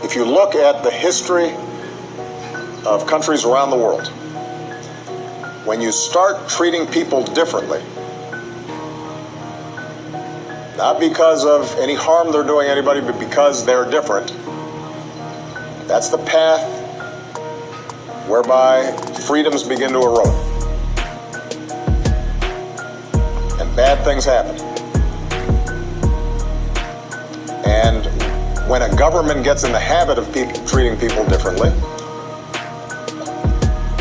If you look at the history of countries around the world, when you start treating people differently, not because of any harm they're doing anybody, but because they're different, that's the path whereby freedoms begin to erode. And bad things happen. And when a government gets in the habit of treating people differently,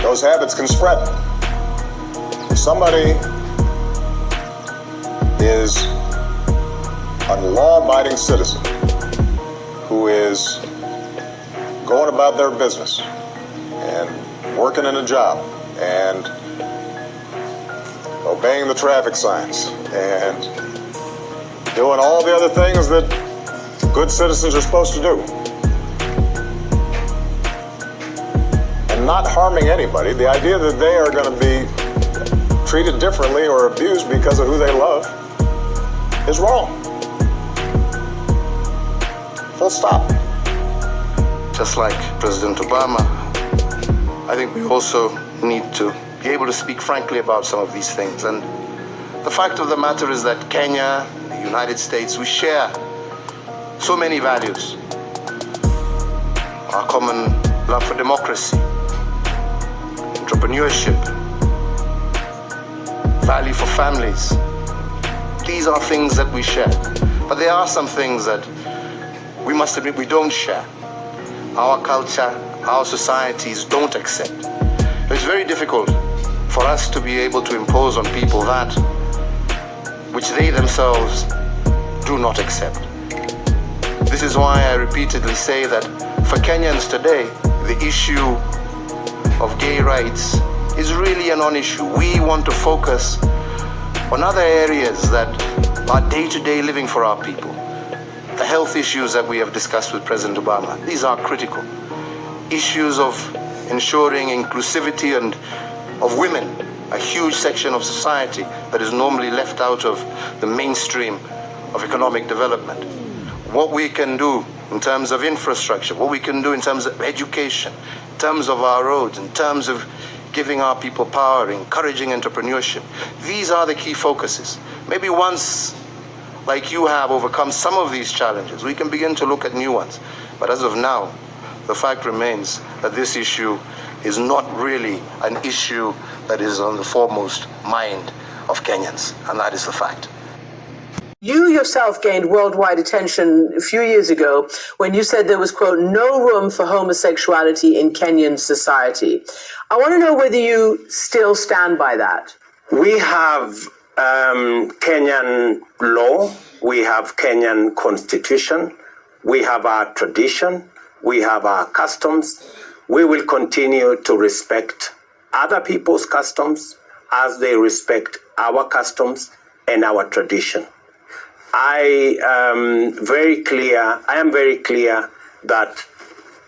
those habits can spread. If somebody is a law-abiding citizen who is going about their business and working in a job and obeying the traffic signs and doing all the other things that good citizens are supposed to do, and not harming anybody, the idea that they are going to be treated differently or abused because of who they love is wrong. Full stop. Just like President Obama, I think we also need to be able to speak frankly about some of these things. And the fact of the matter is that Kenya, the United States, we share so many values. Our common love for democracy, entrepreneurship, value for families. These are things that we share. But there are some things that we must admit we don't share. Our culture, our societies don't accept. It's very difficult for us to be able to impose on people that which they themselves do not accept. This is why I repeatedly say that for Kenyans today, the issue of gay rights is really a non-issue. We want to focus on other areas that are day-to-day living for our people. The health issues that we have discussed with President Obama, these are critical. Issues of ensuring inclusivity and of women, a huge section of society that is normally left out of the mainstream of economic development. What we can do in terms of infrastructure, what we can do in terms of education, in terms of our roads, in terms of giving our people power, encouraging entrepreneurship. These are the key focuses. Maybe once, like you have, overcome some of these challenges, we can begin to look at new ones. But as of now, the fact remains that this issue is not really an issue that is on the foremost mind of Kenyans, and that is the fact. You yourself gained worldwide attention a few years ago when you said there was, quote, no room for homosexuality in Kenyan society. I want to know whether you still stand by that. We have Kenyan law, we have Kenyan constitution, we have our tradition, we have our customs. We will continue to respect other people's customs as they respect our customs and our tradition. I am very clear that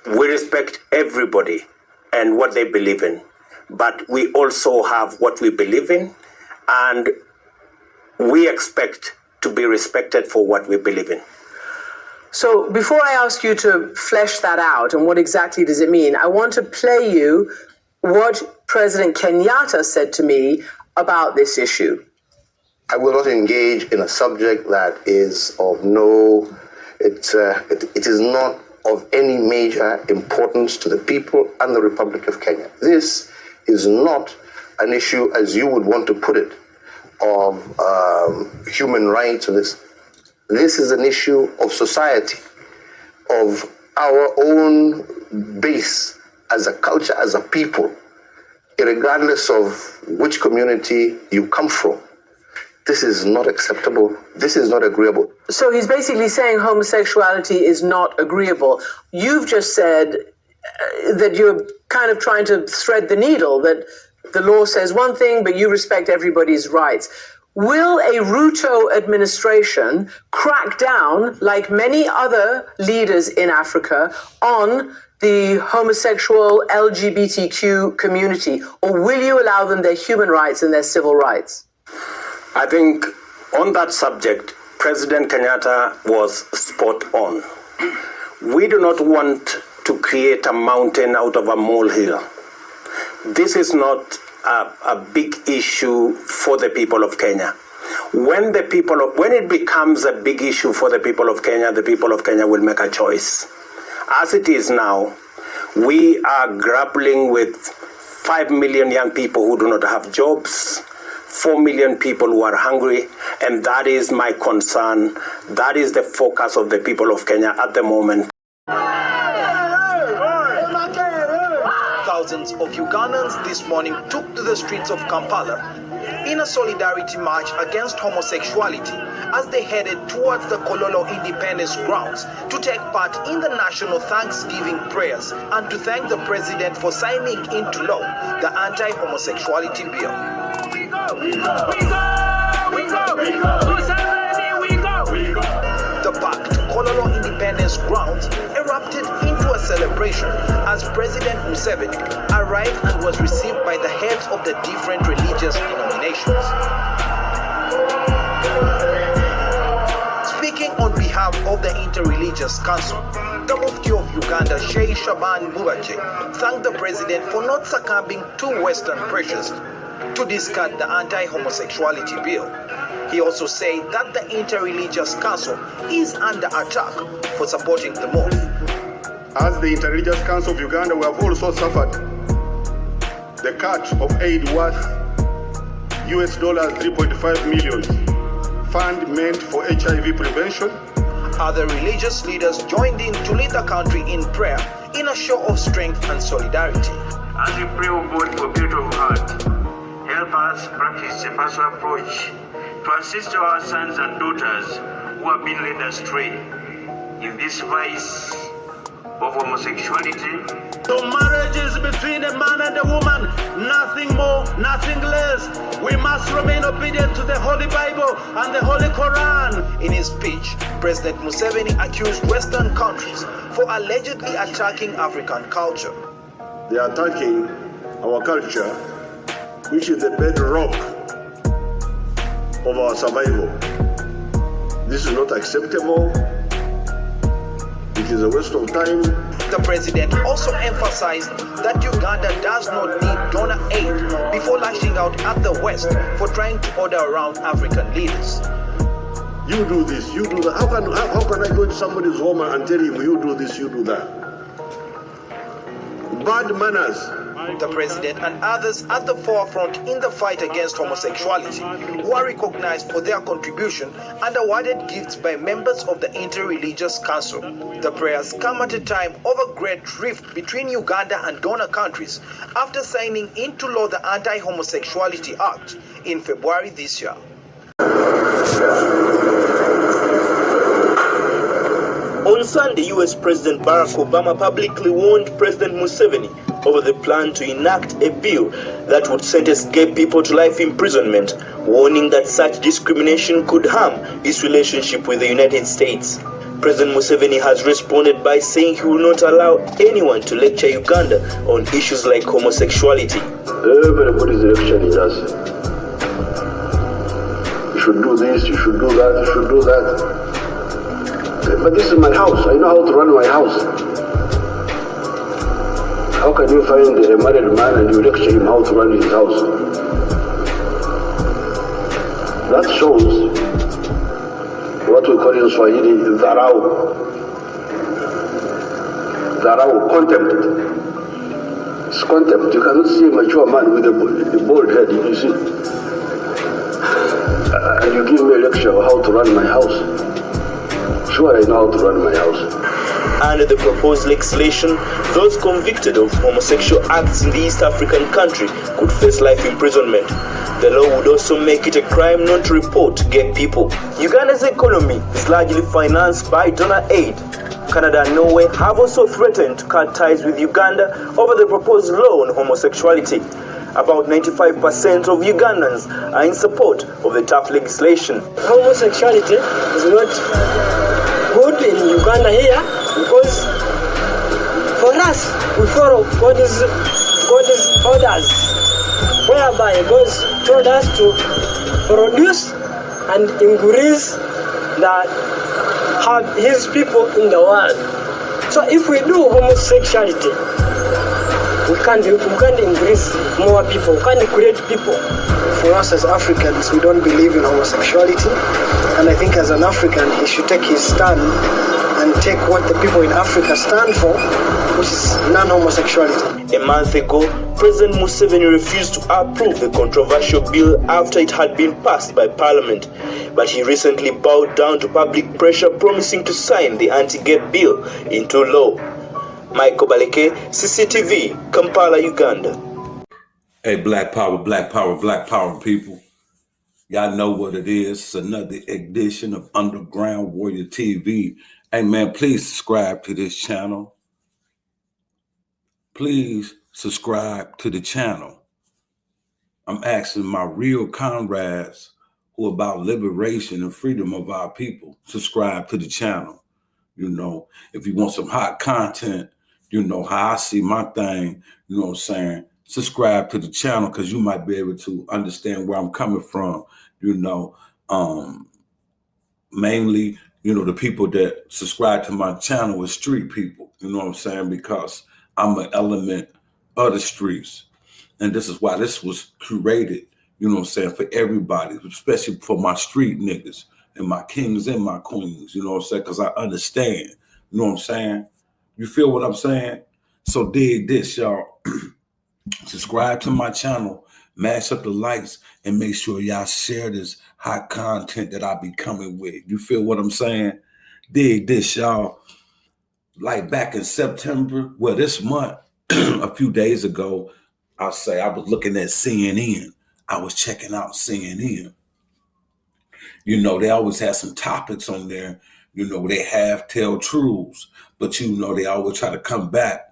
we respect everybody and what they believe in, but we also have what we believe in, and we expect to be respected for what we believe in. So before I ask you to flesh that out and what exactly does it mean, I want to play you what President Kenyatta said to me about this issue. I will not engage in a subject that is of no, it is not of any major importance to the people and the Republic of Kenya. This is not an issue, as you would want to put it, of human rights. This is an issue of society, of our own base as a culture, as a people, regardless of which community you come from. This is not acceptable. This is not agreeable. So he's basically saying homosexuality is not agreeable. You've just said that you're kind of trying to thread the needle, that the law says one thing, but you respect everybody's rights. Will a Ruto administration crack down, like many other leaders in Africa, on the homosexual LGBTQ community, or will you allow them their human rights and their civil rights? I think on that subject, President Kenyatta was spot on. We do not want to create a mountain out of a molehill. This is not a big issue for the people of Kenya. When it becomes a big issue for the people of Kenya will make a choice. As it is now, we are grappling with 5 million young people who do not have jobs, 4 million people who are hungry, and that is my concern. That is the focus of the people of Kenya at the moment. Thousands of Ugandans this morning took to the streets of Kampala in a solidarity march against homosexuality as they headed towards the Kololo Independence Grounds to take part in the national Thanksgiving prayers and to thank the president for signing into law the anti-homosexuality bill. We go, we go, we go, we go, we go, we go, we go. The path to Kololo Independence Grounds erupted into a celebration as President Museveni arrived and was received by the heads of the different religious denominations. Speaking on behalf of the Interreligious Council, the Mufti of Uganda, Sheikh Shaban Mubaje, thanked the president for not succumbing to Western pressures to discard the anti-homosexuality bill. He also said that the Interreligious Council is under attack for supporting the move. As the Interreligious Council of Uganda, we have also suffered the cut of aid worth US $3.5 million, fund meant for HIV prevention. Other religious leaders joined in to lead the country in prayer in a show of strength and solidarity. As we pray, O God, for beautiful heart, help us practice a personal approach to assist our sons and daughters who have been led astray in this vice of homosexuality. So marriage is between a man and a woman, nothing more, nothing less. We must remain obedient to the Holy Bible and the Holy Quran. In his speech, President Museveni accused Western countries for allegedly attacking African culture. They are attacking our culture, which is the bedrock of our survival. This is not acceptable. It is a waste of time. The president also emphasized that Uganda does not need donor aid before lashing out at the West for trying to order around African leaders. You do this, you do that. How can I go to somebody's home and tell him you do this, you do that? Bad manners. The president and others at the forefront in the fight against homosexuality were recognized for their contribution and awarded gifts by members of the Interreligious Council. The prayers come at a time of a great rift between Uganda and donor countries after signing into law the Anti-Homosexuality Act in February this year. On Sunday, US President Barack Obama publicly warned President Museveni over the plan to enact a bill that would sentence gay people to life imprisonment, warning that such discrimination could harm its relationship with the United States. President Museveni has responded by saying he will not allow anyone to lecture Uganda on issues like homosexuality. Everybody's lecturing us. You should do this, you should do that, you should do that. But this is my house. I know how to run my house. How can you find a married man and you lecture him how to run his house? That shows what we call in Swahili dharau. Dharau, contempt. It's contempt. You cannot see a mature man with a bald head, you see. And you give me a lecture of how to run my house. Sure, I know how to run my house. Under the proposed legislation, those convicted of homosexual acts in the East African country could face life imprisonment. The law would also make it a crime not to report gay people. Uganda's economy is largely financed by donor aid. Canada and Norway have also threatened to cut ties with Uganda over the proposed law on homosexuality. About 95% of Ugandans are in support of the tough legislation. Homosexuality is not good in Uganda here because for us we follow God's orders, whereby God told us to produce and increase His people in the world. So if we do homosexuality, we can't increase more people, we can't create people. For us as Africans, we don't believe in homosexuality, and I think as an African, he should take his stand and take what the people in Africa stand for, which is non-homosexuality. A month ago, President Museveni refused to approve the controversial bill after it had been passed by Parliament, but he recently bowed down to public pressure, promising to sign the anti-gay bill into law. Michael Baleke, CCTV, Kampala, Uganda. Hey, Black Power, Black Power, Black Power people. Y'all know what it is. It's another edition of Underground Warrior TV. Hey, man, please subscribe to this channel. Please subscribe to the channel. I'm asking my real comrades who are about liberation and freedom of our people, subscribe to the channel. You know, if you want some hot content, you know how I see my thing, you know what I'm saying? Subscribe to the channel because you might be able to understand where I'm coming from, you know. Mainly, you know, the people that subscribe to my channel is street people, you know what I'm saying? Because I'm an element of the streets. And this is why this was curated, you know what I'm saying, for everybody, especially for my street niggas and my kings and my queens, you know what I'm saying? Because I understand, you know what I'm saying? You feel what I'm saying? So dig this, y'all. Subscribe to my channel, mash up the likes, and make sure y'all share this hot content that I be coming with. You feel what I'm saying? Dig this, y'all. Like back in September, well, this month, a few days ago, I'll say I was looking at CNN. I was checking out CNN. You know, they always have some topics on there. You know, they have tell truths, but you know, they always try to come back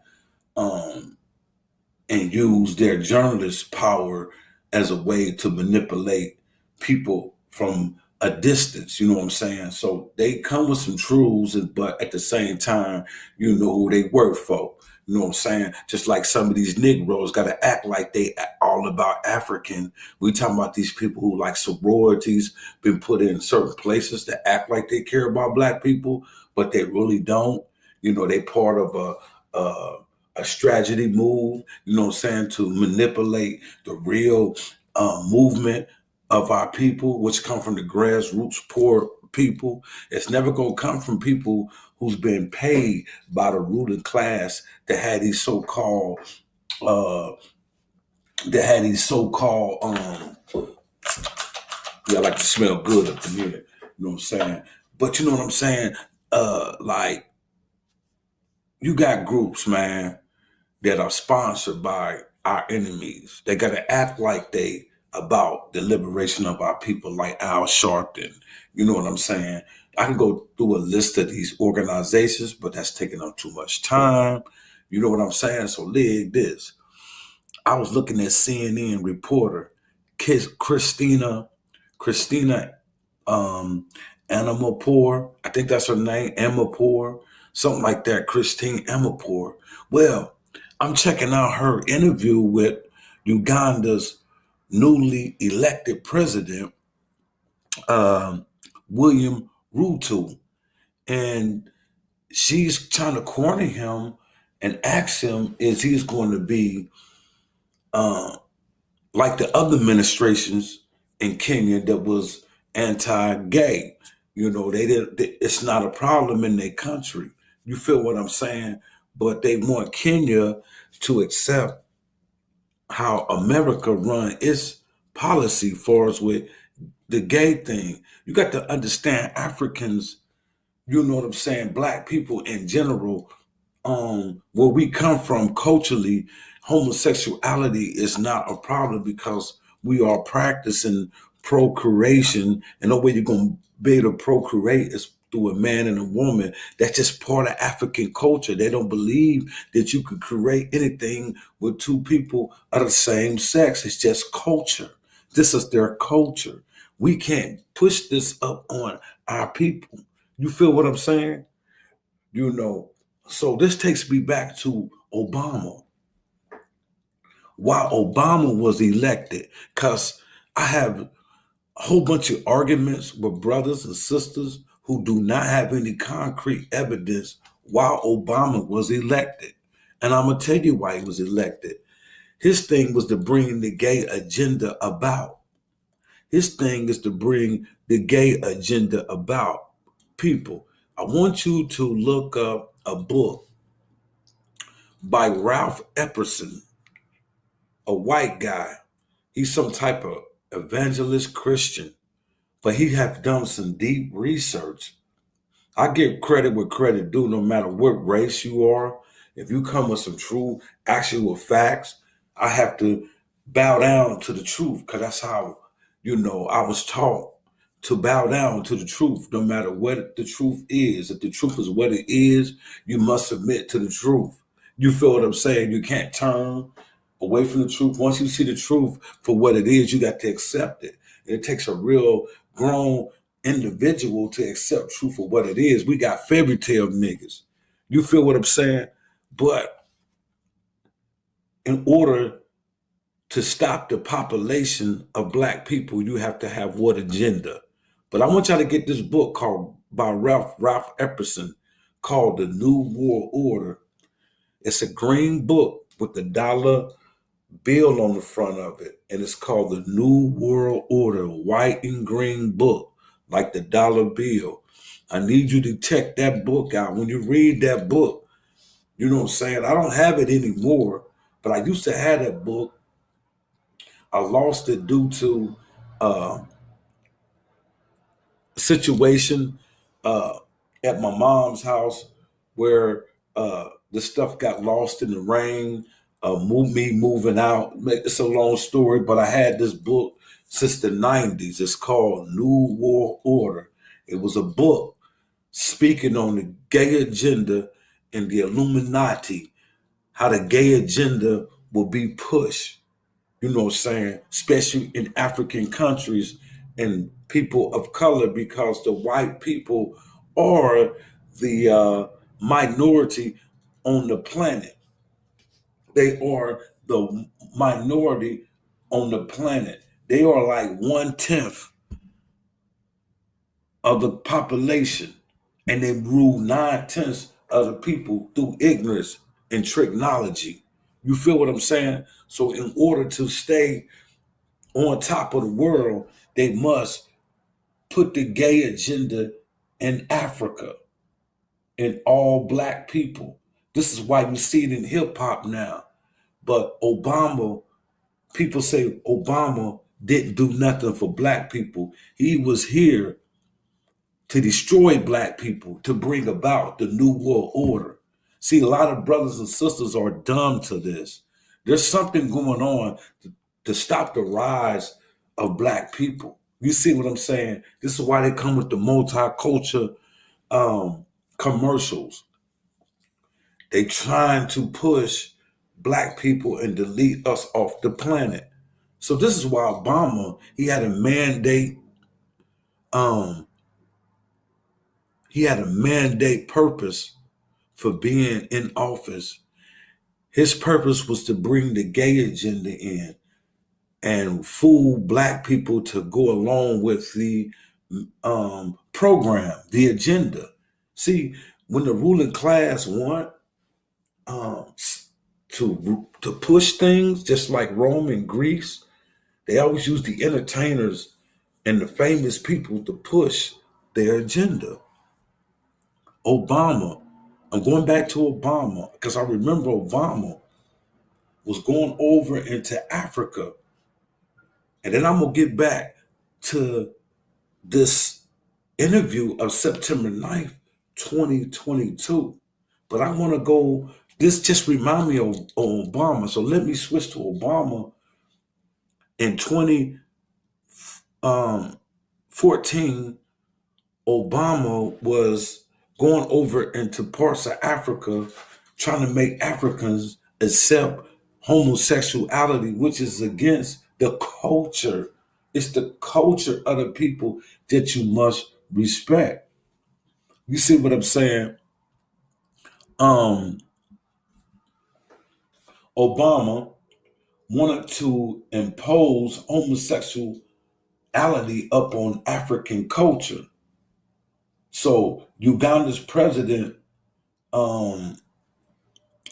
and use their journalist power as a way to manipulate people from a distance, you know what I'm saying? So they come with some truths, but at the same time, you know who they work for. You know what I'm saying? Just like some of these Negroes got to act like they all about African. We talking about these people who like sororities, been put in certain places to act like they care about black people, but they really don't. You know, they part of a strategy move, you know what I'm saying, to manipulate the real movement of our people, which come from the grassroots poor people. It's never going to come from people who's been paid by the ruling class that had these so-called, yeah, I like to smell good up in here, you know what I'm saying? But you know what I'm saying? Like, you got groups, man, that are sponsored by our enemies. They got to act like they about the liberation of our people, like Al Sharpton. You know what I'm saying? I can go through a list of these organizations, but that's taking up too much time. You know what I'm saying? So dig this. I was looking at CNN reporter, Christina Amanpour. I think that's her name, Amanpour, something like that, Christine Amanpour. Well, I'm checking out her interview with Uganda's newly elected president, William Ruto. And she's trying to corner him and ask him, is he's going to be like the other administrations in Kenya that was anti-gay. You know, it's not a problem in their country. You feel what I'm saying? But they want Kenya to accept how America run its policy for us with the gay thing. You got to understand Africans, you know what I'm saying, black people in general, where we come from culturally, homosexuality is not a problem because we are practicing procreation, and the way you're going to be able to procreate is through a man and a woman. That's just part of African culture. They don't believe that you could create anything with two people of the same sex. It's just culture. This is their culture. We can't push this up on our people. You feel what I'm saying? You know, so this takes me back to Obama. Why Obama was elected, because I have a whole bunch of arguments with brothers and sisters who do not have any concrete evidence while Obama was elected. And I'm going to tell you why he was elected. His thing was to bring the gay agenda about. His thing is to bring the gay agenda about. People, I want you to look up a book by Ralph Epperson, a white guy. He's some type of evangelist Christian, but he has done some deep research. I give credit where credit due, no matter what race you are. If you come with some true, actual facts, I have to bow down to the truth, because that's how, I was taught to bow down to the truth, no matter what the truth is. If the truth is what it is, you must submit to the truth. You feel what I'm saying? You can't turn away from the truth. Once you see the truth for what it is, you got to accept it. It takes a real grown individual to accept truth for what it is. We got fairy tale niggas. You feel what I'm saying? But in order to stop the population of black people, you have to have what agenda? But I want y'all to get this book by Ralph Epperson called The New World Order. It's a green book with the dollar bill on the front of it, and it's called The New World Order, white and green book, like the dollar bill. I need you to check that book out. When you read that book, you know what I'm saying? I don't have it anymore, but I used to have that book. I lost it due to a situation at my mom's house where the stuff got lost in the rain, moving out. It's a long story, but I had this book since the 90s. It's called New World Order. It was a book speaking on the gay agenda and the Illuminati, how the gay agenda will be pushed, you know what I'm saying, especially in African countries and people of color, because the white people are the minority on the planet. They are the minority on the planet. They are like 1/10 of the population, and they rule 9/10 of the people through ignorance and technology. You feel what I'm saying? So in order to stay on top of the world, they must put the gay agenda in Africa and all black people. This is why you see it in hip hop now. But Obama, people say Obama didn't do nothing for black people. He was here to destroy black people, to bring about the New World Order. See, a lot of brothers and sisters are dumb to this. There's something going on to stop the rise of black people. You see what I'm saying? This is why they come with the multicultural commercials. They trying to push black people and delete us off the planet. So this is why Obama, he had a mandate purpose for being in office. His purpose was to bring the gay agenda in and fool black people to go along with the program, the agenda. See, when the ruling class want to push things, just like Rome and Greece, they always use the entertainers and the famous people to push their agenda. Obama, I'm going back to Obama because I remember Obama was going over into Africa. And then I'm going to get back to this interview of September 9th, 2022. But I want to go, this just remind me of Obama. So let me switch to Obama. In 2014, Obama was going over into parts of Africa, trying to make Africans accept homosexuality, which is against the culture. It's the culture of the people that you must respect. You see what I'm saying? Obama wanted to impose homosexuality up on African culture. So Uganda's president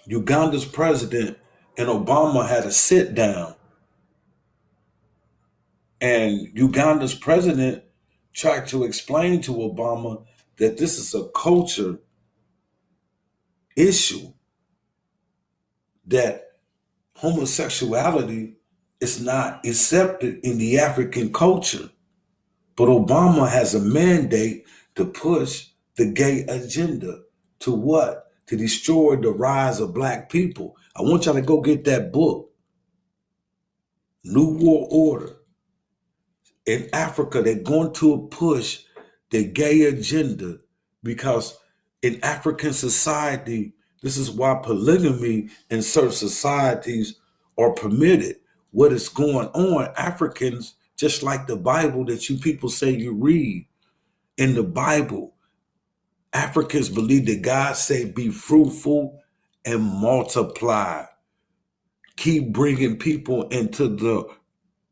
Uganda's president and Obama had a sit down, and Uganda's president tried to explain to Obama that this is a culture issue, that homosexuality is not accepted in the African culture. But Obama has a mandate to push the gay agenda. To what? To destroy the rise of black people. I want y'all to go get that book, New World Order. In Africa, they're going to push the gay agenda because in African society, this is why polygamy in certain societies are permitted. What is going on, Africans, just like the Bible that you people say you read, in the Bible, Africans believe that God said, be fruitful and multiply. Keep bringing people into the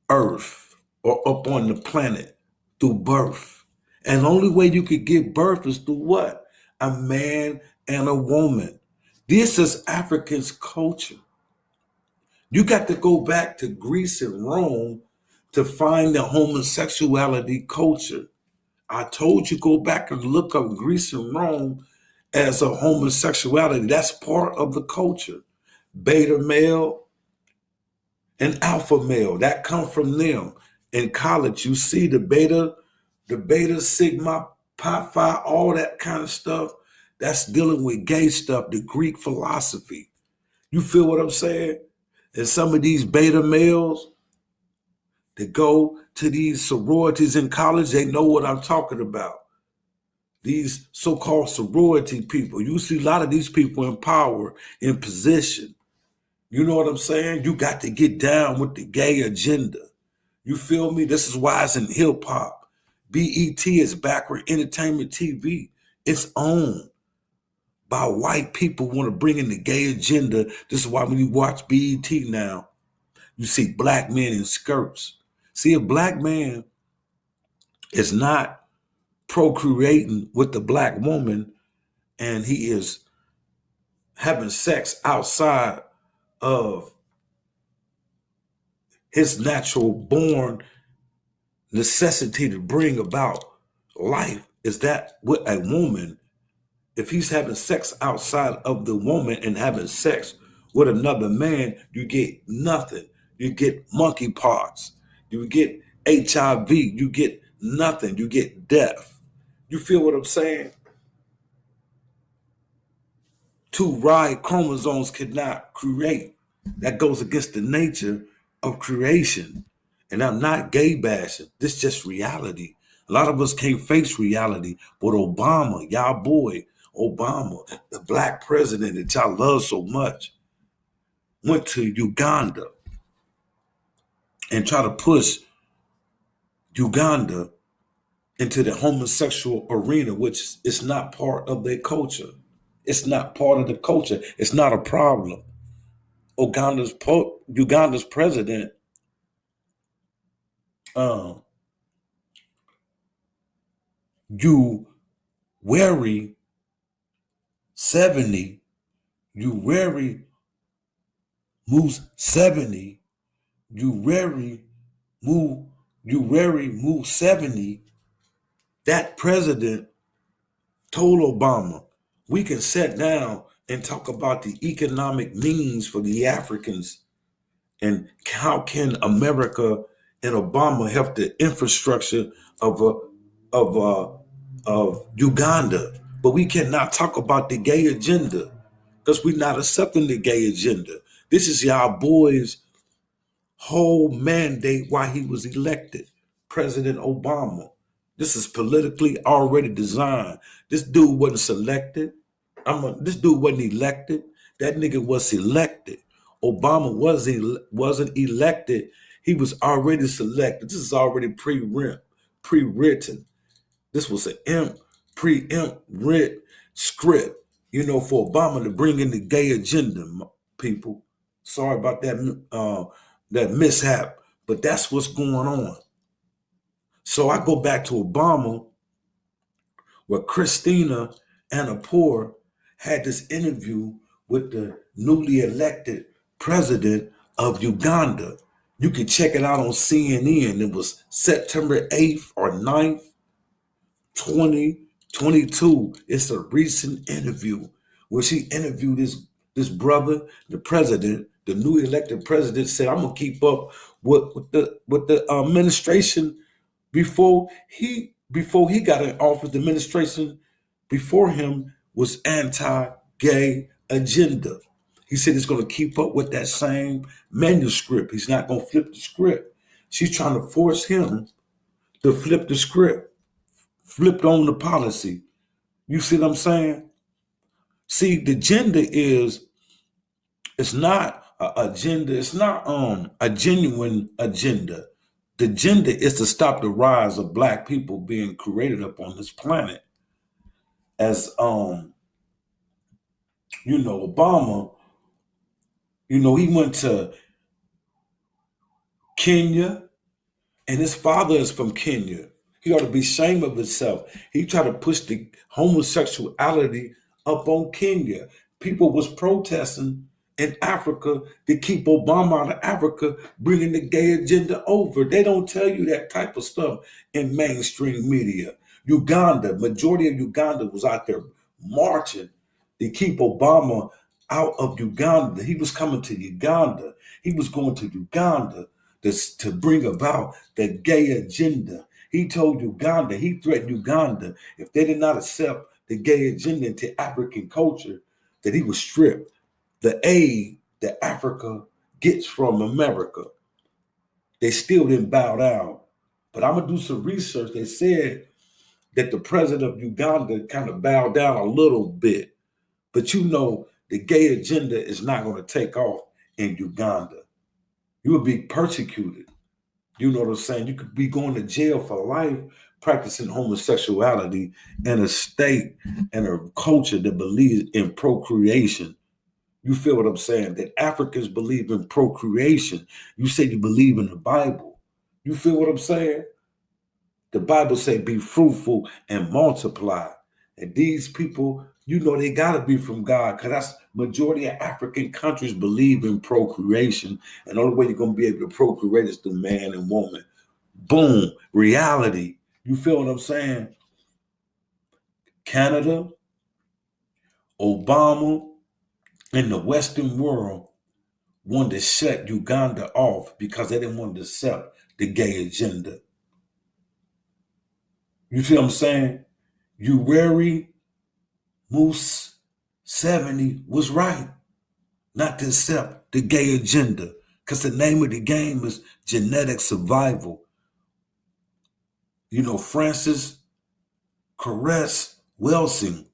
earth or up on the planet through birth. And the only way you could get birth is through what? A man and a woman. This is Africans' culture. You got to go back to Greece and Rome to find the homosexuality culture. I told you, go back and look up Greece and Rome as a homosexuality. That's part of the culture. Beta male and alpha male, that come from them. In college, you see the beta sigma, pi phi, all that kind of stuff. That's dealing with gay stuff, the Greek philosophy. You feel what I'm saying? And some of these beta males that go to these sororities in college, they know what I'm talking about. These so-called sorority people. You see a lot of these people in power, in position. You know what I'm saying? You got to get down with the gay agenda. You feel me? This is why it's in hip hop. BET is Backward Entertainment TV. It's owned by white people who want to bring in the gay agenda. This is why when you watch BET now, you see black men in skirts. See, a black man is not procreating with the black woman and he is having sex outside of his natural born necessity to bring about life, is that with a woman, if he's having sex outside of the woman and having sex with another man, you get nothing. You get monkeypox. You get HIV. You get nothing. You get death. You feel what I'm saying? Two right chromosomes cannot create. That goes against the nature of creation. And I'm not gay bashing. This is just reality. A lot of us can't face reality. But Obama, y'all boy, Obama, the black president that y'all love so much, went to Uganda and tried to push Uganda into the homosexual arena, which is not part of their culture. It's not part of the culture. It's not a problem. Uganda's president Yoweri Museveni, that president told Obama, we can sit down and talk about the economic means for the Africans and how can America and Obama help the infrastructure of Uganda. But we cannot talk about the gay agenda because we're not accepting the gay agenda. This is y'all boys' whole mandate why he was elected, President Obama. This is politically already designed. This dude wasn't selected. This dude wasn't elected. That nigga was elected. Obama wasn't elected. He was already selected. This is already pre-written. This was an pre-written script, for Obama to bring in the gay agenda, people. Sorry about that mishap, but that's what's going on. So I go back to Obama, where Christina Amanpour had this interview with the newly elected president of Uganda. You can check it out on CNN. It was September 8th or 9th, 2022. It's a recent interview where she interviewed this brother, the president, the newly elected president, said, I'm gonna keep up with the administration before he got in office. The administration before him was anti-gay agenda. He said he's going to keep up with that same manuscript. He's not going to flip the script. She's trying to force him to flip the script, flipped on the policy. You see what I'm saying? See, the agenda it's not an agenda. It's not a genuine agenda. The agenda is to stop the rise of Black people being created up on this planet. As Obama, he went to Kenya, and his father is from Kenya. He ought to be ashamed of himself. He tried to push the homosexuality up on Kenya. People was protesting in Africa to keep Obama out of Africa, bringing the gay agenda over. They don't tell you that type of stuff in mainstream media. Uganda, majority of Uganda was out there marching to keep Obama out of Uganda. He was coming to Uganda. He was going to Uganda to bring about the gay agenda. He told Uganda, he threatened Uganda, if they did not accept the gay agenda into African culture, that he would strip the aid that Africa gets from America. They still didn't bow down. But I'm going to do some research. They said that the president of Uganda kind of bowed down a little bit. But the gay agenda is not going to take off in Uganda. You would be persecuted. You know what I'm saying? You could be going to jail for life practicing homosexuality in a state and a culture that believes in procreation. You feel what I'm saying? That Africans believe in procreation. You say you believe in the Bible. You feel what I'm saying? The Bible say be fruitful and multiply. And these people, they got to be from God, because that's majority of African countries believe in procreation. And the only way you're going to be able to procreate is through man and woman. Boom, reality. You feel what I'm saying? Canada, Obama, and the Western world wanted to shut Uganda off because they didn't want to accept the gay agenda. You feel what I'm saying? Yoweri Museveni was right not to accept the gay agenda, because the name of the game is genetic survival. Frances Cress Welsing,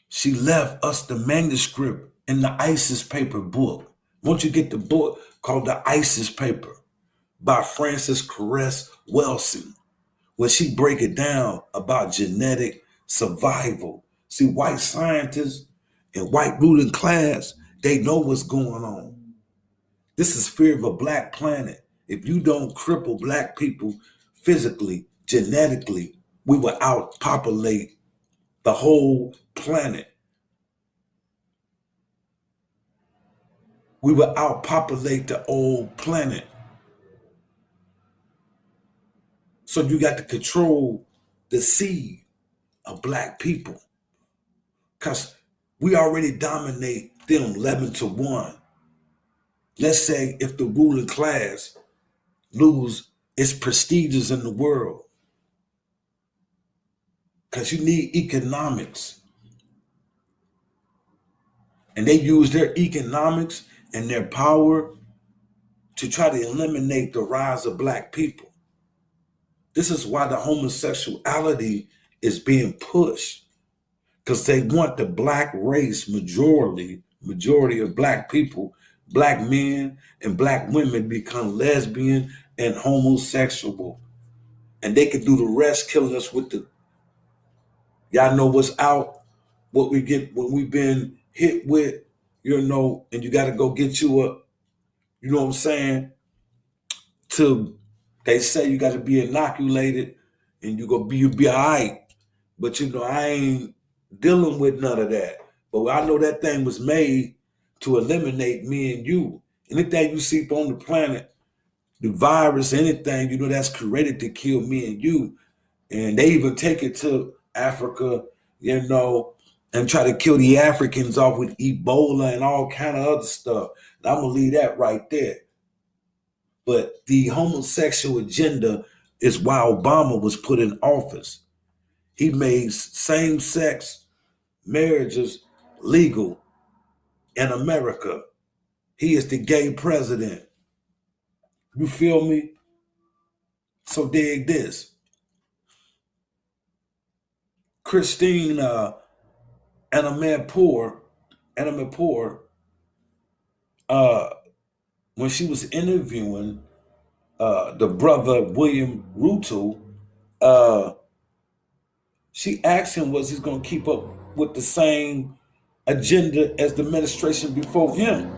she left us the manuscript in the ISIS paper book. Won't you get the book called The ISIS Paper by Frances Cress Welsing, where she break it down about genetic survival. See, white scientists and white ruling class, they know what's going on. This is fear of a Black planet. If you don't cripple Black people physically, genetically, we will outpopulate the whole planet. We will outpopulate the old planet. So you got to control the seed of Black people, because we already dominate them 11-1. Let's say if the ruling class lose its prestiges in the world, because you need economics. And they use their economics and their power to try to eliminate the rise of Black people. This is why the homosexuality is being pushed, because they want the Black race, majority of Black people, Black men and Black women, become lesbian and homosexual. And they can do the rest, killing us with y'all know what's out, what we get when we've been hit with, and you got to go get you you know what I'm saying? They say you got to be inoculated and you be all right. But I ain't dealing with none of that. But I know that thing was made to eliminate me and you. Anything you see on the planet, the virus, anything, you know, that's created to kill me and you. And they even take it to Africa, you know, and try to kill the Africans off with Ebola and all kind of other stuff. And I'm going to leave that right there. But the homosexual agenda is why Obama was put in office. He made same-sex marriages legal in America. He is the gay president. You feel me? So dig this. Christine Amanpour, when she was interviewing the brother William Ruto, she asked him, was he going to keep up with the same agenda as the administration before him?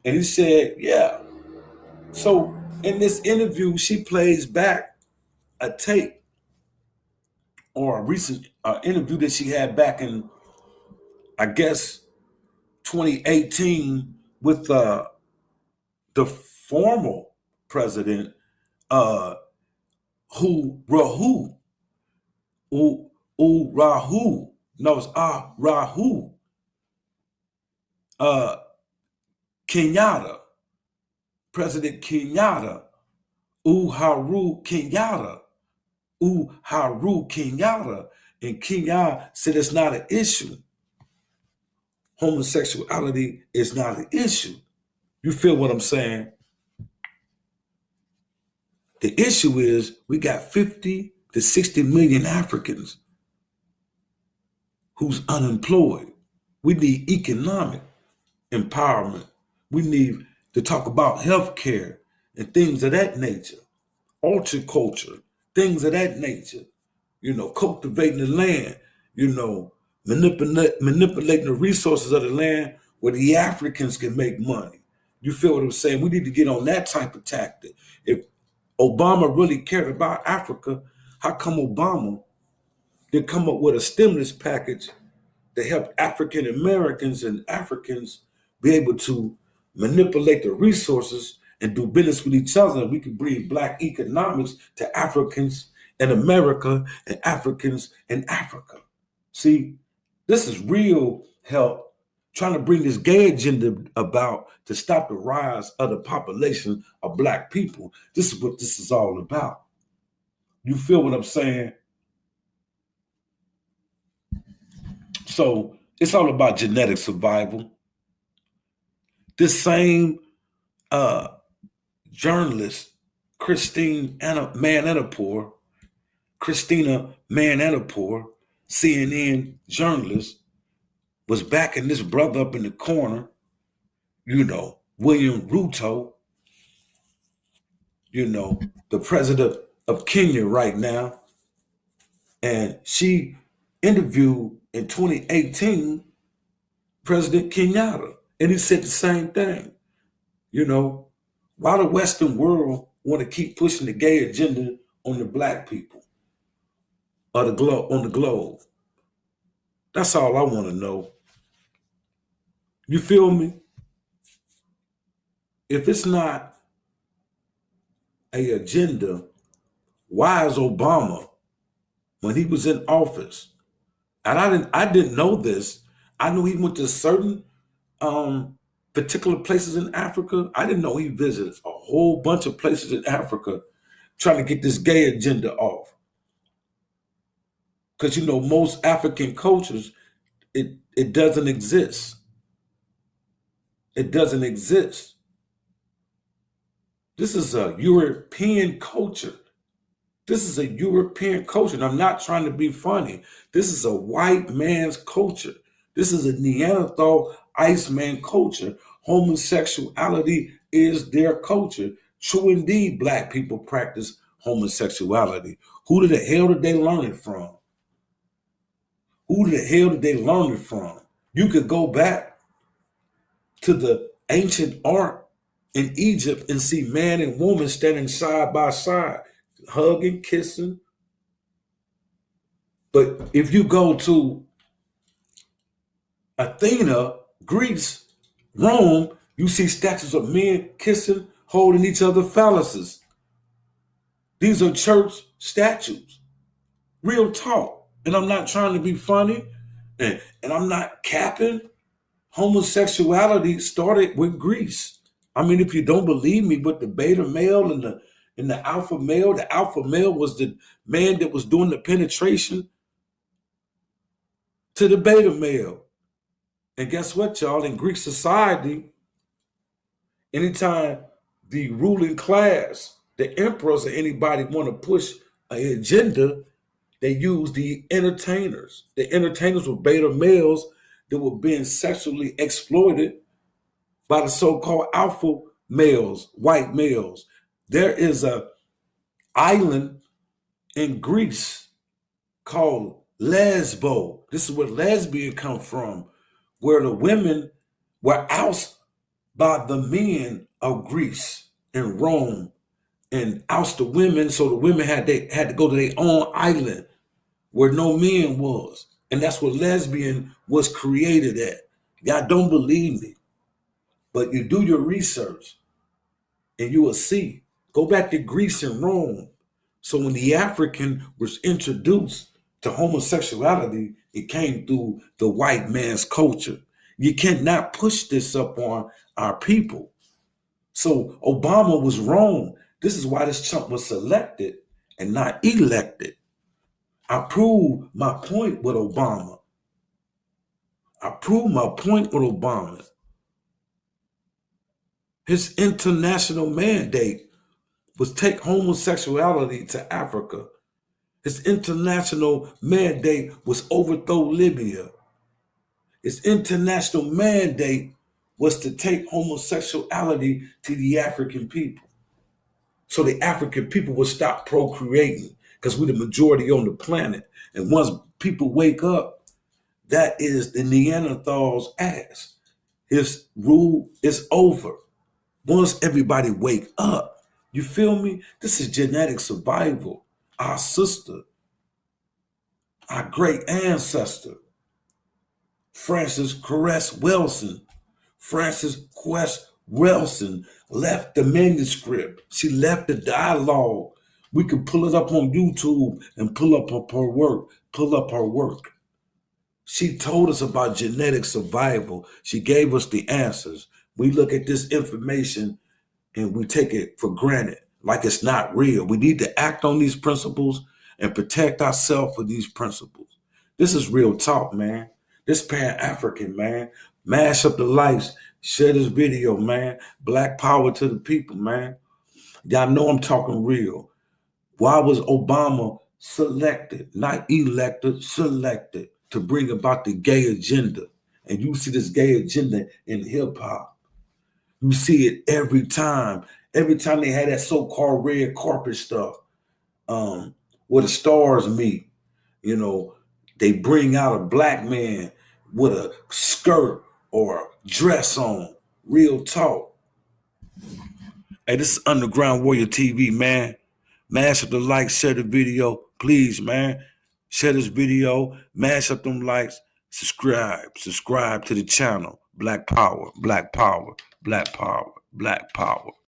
And he said, yeah. So in this interview, she plays back a tape or a recent interview that she had back in, I guess, 2018 with the former president, Rahul Kenyatta, President Kenyatta, Uhuru Kenyatta, and Kenyatta said it's not an issue. Homosexuality is not an issue. You feel what I'm saying? The issue is we got 50 to 60 million Africans who's unemployed. We need economic empowerment. We need to talk about healthcare and things of that nature, horticulture, things of that nature, you know, cultivating the land, you know, manipulating the resources of the land where the Africans can make money. You feel what I'm saying? We need to get on that type of tactic. If Obama really cared about Africa, how come Obama didn't come up with a stimulus package to help African Americans and Africans be able to manipulate the resources and do business with each other? And we can bring Black economics to Africans in America and Africans in Africa. See, this is real help trying to bring this gay agenda about to stop the rise of the population of Black people. This is what this is all about. You feel what I'm saying? So it's all about genetic survival. This same journalist, Christina Man-Anapur, CNN journalist, was backing this brother up in the corner, you know, William Ruto, you know, the president of Kenya right now. And she interviewed in 2018 President Kenyatta, and he said the same thing. You know, why the Western world want to keep pushing the gay agenda on the Black people or on the globe? That's all I want to know. You feel me? If it's not an agenda, why is Obama, when he was in office, and I didn't know this, I knew he went to certain particular places in Africa. I didn't know he visited a whole bunch of places in Africa trying to get this gay agenda off. Because, you know, most African cultures, it doesn't exist. It doesn't exist. This is a European culture. This is a European culture. And I'm not trying to be funny. This is a white man's culture. This is a Neanderthal Iceman culture. Homosexuality is their culture. True indeed, Black people practice homosexuality. Who the hell did they learn it from? Who the hell did they learn it from? You could go back to the ancient art in Egypt and see man and woman standing side by side, hugging, kissing. But if you go to Athena, Greece, Rome, you see statues of men kissing, holding each other phalluses. These are church statues. Real talk. And I'm not trying to be funny, and I'm not capping. Homosexuality started with Greece. I mean, if you don't believe me, but the beta male and the alpha male was the man that was doing the penetration to the beta male. And guess what, y'all? In Greek society, anytime the ruling class, the emperors or anybody want to push an agenda, they use the entertainers. The entertainers were beta males that were being sexually exploited by the so-called alpha males, white males. There is an island in Greece called Lesbo. This is where lesbian come from, where the women were ousted by the men of Greece and Rome and oust the women, so the women had to go to their own island where no men was. And that's where lesbian was created at. Y'all don't believe me, but you do your research and you will see. Go back to Greece and Rome. So when the African was introduced to homosexuality, it came through the white man's culture. You cannot push this up on our people. So Obama was wrong. This is why this chump was selected and not elected. I proved my point with Obama. His international mandate was take homosexuality to Africa. His international mandate was overthrow Libya. His international mandate was to take homosexuality to the African people. So the African people would stop procreating, because we're the majority on the planet. And once people wake up, that is the Neanderthal's ass. His rule is over. Once everybody wake up, you feel me? This is genetic survival. Our sister, our great ancestor, Frances Cress Welsing left the manuscript. She left the dialogue. We could pull it up on YouTube and pull up her work. She told us about genetic survival. She gave us the answers. We look at this information and we take it for granted, like it's not real. We need to act on these principles and protect ourselves with these principles. This is real talk, man. This Pan-African, man. Mash up the likes. Share this video, man. Black power to the people, man. Y'all know I'm talking real. Why was Obama selected, not elected, selected, to bring about the gay agenda? And you see this gay agenda in hip hop. You see it every time. Every time they had that so-called red carpet stuff, where the stars meet, you know, they bring out a black man with a skirt or a dress on. Real talk. Hey, this is Underground Warrior TV, man. Mash up the likes, share the video. Please, man. Share this video. Mash up them likes. Subscribe. Subscribe to the channel. Black power, black power, black power, black power.